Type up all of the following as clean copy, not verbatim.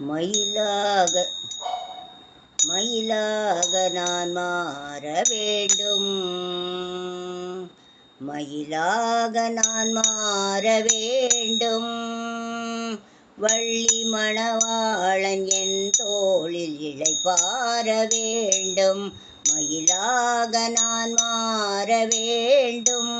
மயிலாக மயிலாக நான் மாற வேண்டும், மயிலாக நான் மாற வேண்டும். வள்ளி மணவாளன் என் தோளில் இளைப்பாற வேண்டும், மயிலாக நான் மாற வேண்டும்.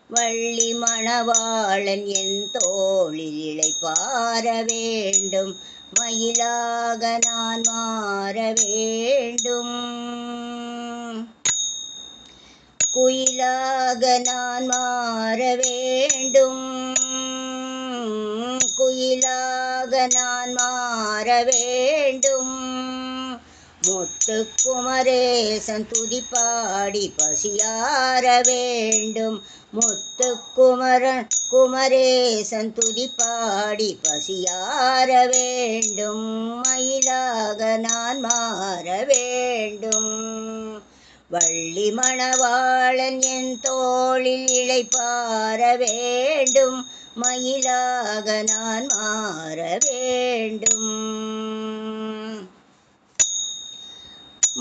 வள்ளி மணவாளன் என் தோளில் இளைப்பாற வேண்டும், மயிலாக நான் மாற வேண்டும். குயிலாக நான் மாற வேண்டும், குயிலாக நான் மாற வேண்டும். முத்து குமரேசன் துதிப்பாடி பசியார வேண்டும், முத்து குமரேசன் துதிப்பாடி பசியார வேண்டும், மயிலாக நான் மாற வேண்டும். வள்ளி மணவாளன் என் தோளில் இளைப்பாற வேண்டும், மயிலாக நான் மாற வேண்டும்.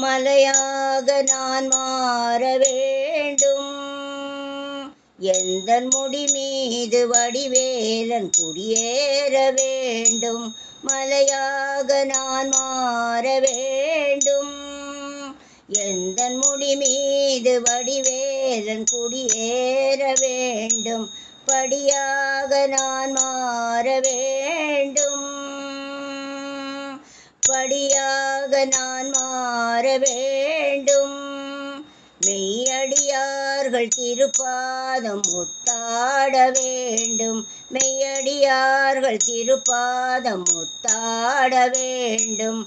மலையாக நான் மாற வேண்டும், எந்தன் முடி மீது வடிவேலன் குடியேற வேண்டும், மலையாக நான் மாற வேண்டும். எந்தன் முடி மீது வடிவேலன் குடியேற வேண்டும், படியாக நான் மாற வேண்டும், படியாக நான் மாற வேண்டும். மெய்யடியார்கள் திருப்பாதம் முத்தாட வேண்டும், மெய்யடியார்கள் திருப்பாதம் முத்தாட வேண்டும்,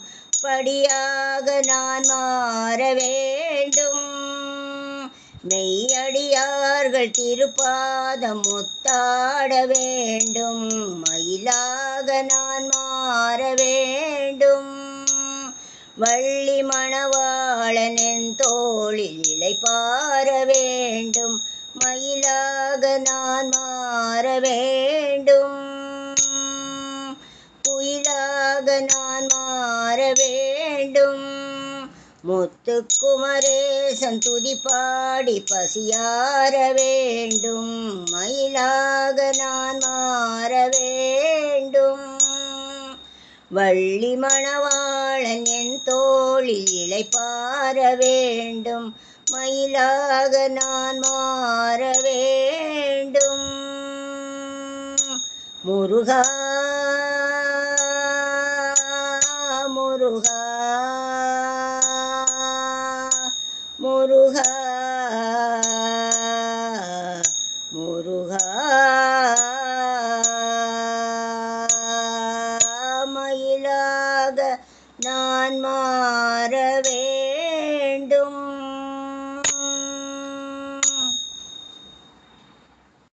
படியாக நான் மாற வேண்டும். மெய்யடியார்கள் திருப்பாதம் முத்தாட வேண்டும், மயிலாக நான் மாற வேண்டும். வள்ளி மணவாளன் என் தோளில் இளைப்பாற வேண்டும், மயிலாக நான் மாற வேண்டும். குயிலாக நான் மாற வேண்டும், முத்து குமரேசன் துதிப்பாடி பசியார வேண்டும், மயிலாக நான் மாற வேண்டும். வள்ளி மணவாளன் என் தோளில் இளைப்பாற வேண்டும், மயிலாக நான் மாற வேண்டும். முருகா முருகா முருகா முருகா, மயிலாக நான் மாற வேண்டும்.